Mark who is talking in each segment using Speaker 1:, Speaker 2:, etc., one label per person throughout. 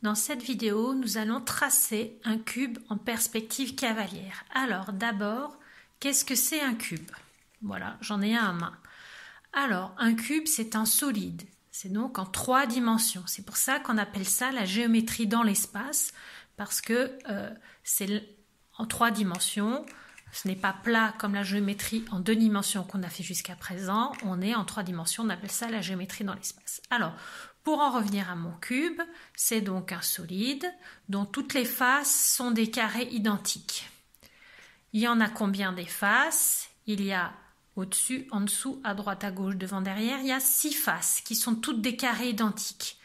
Speaker 1: Dans cette vidéo, nous allons tracer un cube en perspective cavalière. Alors d'abord, qu'est-ce que c'est un cube? Voilà, j'en ai un à main. Alors, un cube, c'est un solide. C'est donc en 3 dimensions. C'est pour ça qu'on appelle ça la géométrie dans l'espace, parce que c'est en 3 dimensions. Ce n'est pas plat comme la géométrie en 2 dimensions qu'on a fait jusqu'à présent. On est en 3 dimensions, on appelle ça la géométrie dans l'espace. Alors, pour en revenir à mon cube, c'est donc un solide dont toutes les faces sont des carrés identiques. Il y en a combien des faces? Il y a au-dessus, en dessous, à droite, à gauche, devant, derrière, il y a 6 faces qui sont toutes des carrés identiques.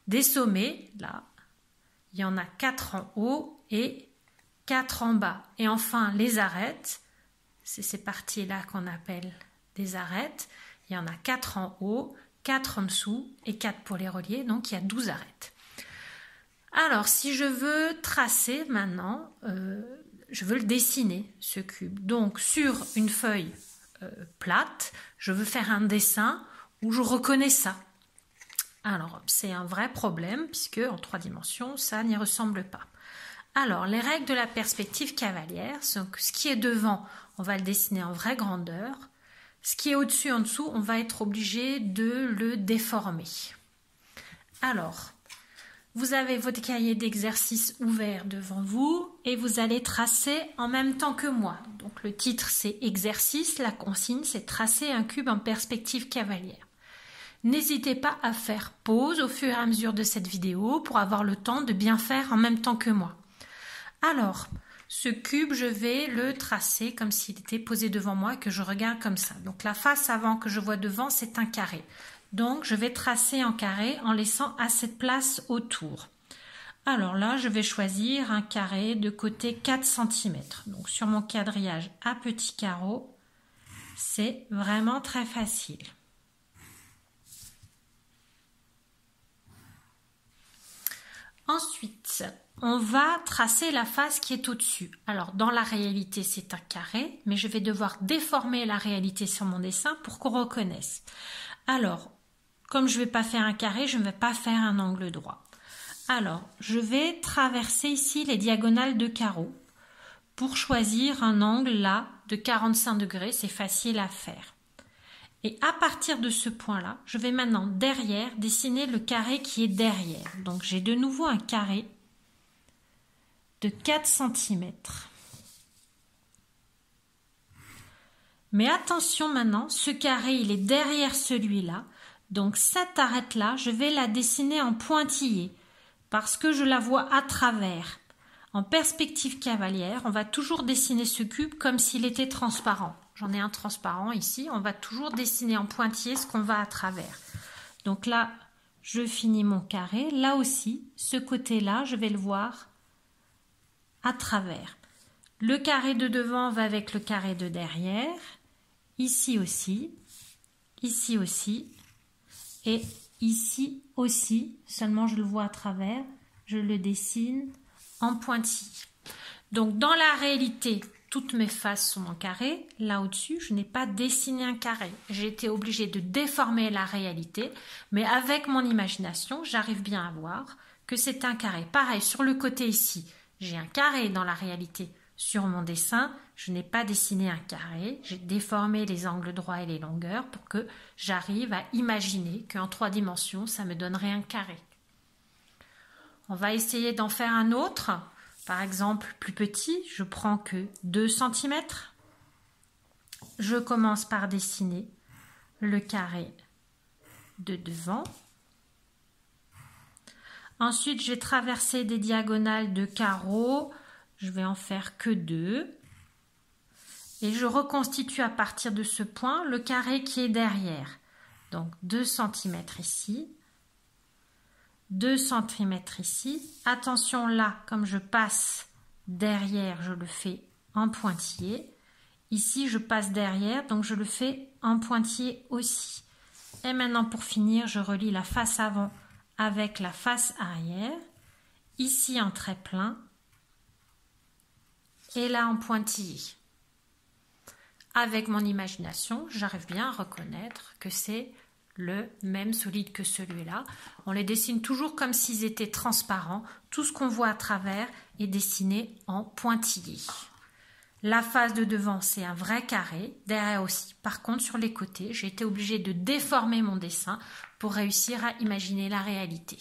Speaker 1: Des sommets, là, il y en a 4 en haut et 4 en bas. Et enfin, les arêtes, c'est ces parties-là qu'on appelle des arêtes. Il y en a 4 en haut, 4 en dessous et 4 pour les relier, donc il y a 12 arêtes. Alors, si je veux tracer maintenant, je veux le dessiner, ce cube. Donc, sur une feuille plate, je veux faire un dessin où je reconnais ça. Alors, c'est un vrai problème, puisque en 3 dimensions, ça n'y ressemble pas. Alors, les règles de la perspective cavalière sont que ce qui est devant, on va le dessiner en vraie grandeur. Ce qui est au-dessus, en dessous, on va être obligé de le déformer. Alors, vous avez votre cahier d'exercice ouvert devant vous et vous allez tracer en même temps que moi. Donc, le titre, c'est exercice. La consigne, c'est tracer un cube en perspective cavalière. N'hésitez pas à faire pause au fur et à mesure de cette vidéo pour avoir le temps de bien faire en même temps que moi. Alors, ce cube, je vais le tracer comme s'il était posé devant moi et que je regarde comme ça. Donc, la face avant que je vois devant, c'est un carré. Donc, je vais tracer en carré en laissant assez de place autour. Alors là, je vais choisir un carré de côté 4 cm. Donc, sur mon quadrillage à petits carreaux, c'est vraiment très facile. Ensuite, on va tracer la face qui est au-dessus. Alors, dans la réalité, c'est un carré, mais je vais devoir déformer la réalité sur mon dessin pour qu'on reconnaisse. Alors, comme je ne vais pas faire un carré, je ne vais pas faire un angle droit. Alors, je vais traverser ici les diagonales de carreaux pour choisir un angle là de 45 degrés. C'est facile à faire. Et à partir de ce point-là, je vais maintenant derrière dessiner le carré qui est derrière. Donc j'ai de nouveau un carré de 4 cm. Mais attention maintenant, ce carré il est derrière celui-là. Donc cette arête-là, je vais la dessiner en pointillé parce que je la vois à travers. En perspective cavalière, on va toujours dessiner ce cube comme s'il était transparent. J'en ai un transparent ici. On va toujours dessiner en pointillé ce qu'on va à travers. Donc là, je finis mon carré. Là aussi, ce côté-là, je vais le voir à travers. Le carré de devant va avec le carré de derrière. Ici aussi. Ici aussi. Et ici aussi. Seulement, je le vois à travers. Je le dessine en pointillé. Donc, dans la réalité, toutes mes faces sont en carré. Là au-dessus, je n'ai pas dessiné un carré. J'ai été obligée de déformer la réalité, mais avec mon imagination, j'arrive bien à voir que c'est un carré. Pareil, sur le côté ici, j'ai un carré dans la réalité. Sur mon dessin, je n'ai pas dessiné un carré. J'ai déformé les angles droits et les longueurs pour que j'arrive à imaginer qu'en 3 dimensions, ça me donnerait un carré. On va essayer d'en faire un autre. Par exemple, plus petit, je prends que 2 cm. Je commence par dessiner le carré de devant. Ensuite, je vais traverser des diagonales de carreaux. Je vais en faire que 2. Et je reconstitue à partir de ce point le carré qui est derrière. Donc 2 cm ici. 2 cm ici. Attention là, comme je passe derrière, je le fais en pointillé. Ici, je passe derrière, donc je le fais en pointillé aussi. Et maintenant, pour finir, je relie la face avant avec la face arrière. Ici, en trait plein. Et là, en pointillé. Avec mon imagination, j'arrive bien à reconnaître que c'est le même solide que celui-là. On les dessine toujours comme s'ils étaient transparents. Tout ce qu'on voit à travers est dessiné en pointillé. La face de devant, c'est un vrai carré, derrière aussi. Par contre, sur les côtés, j'ai été obligée de déformer mon dessin pour réussir à imaginer la réalité.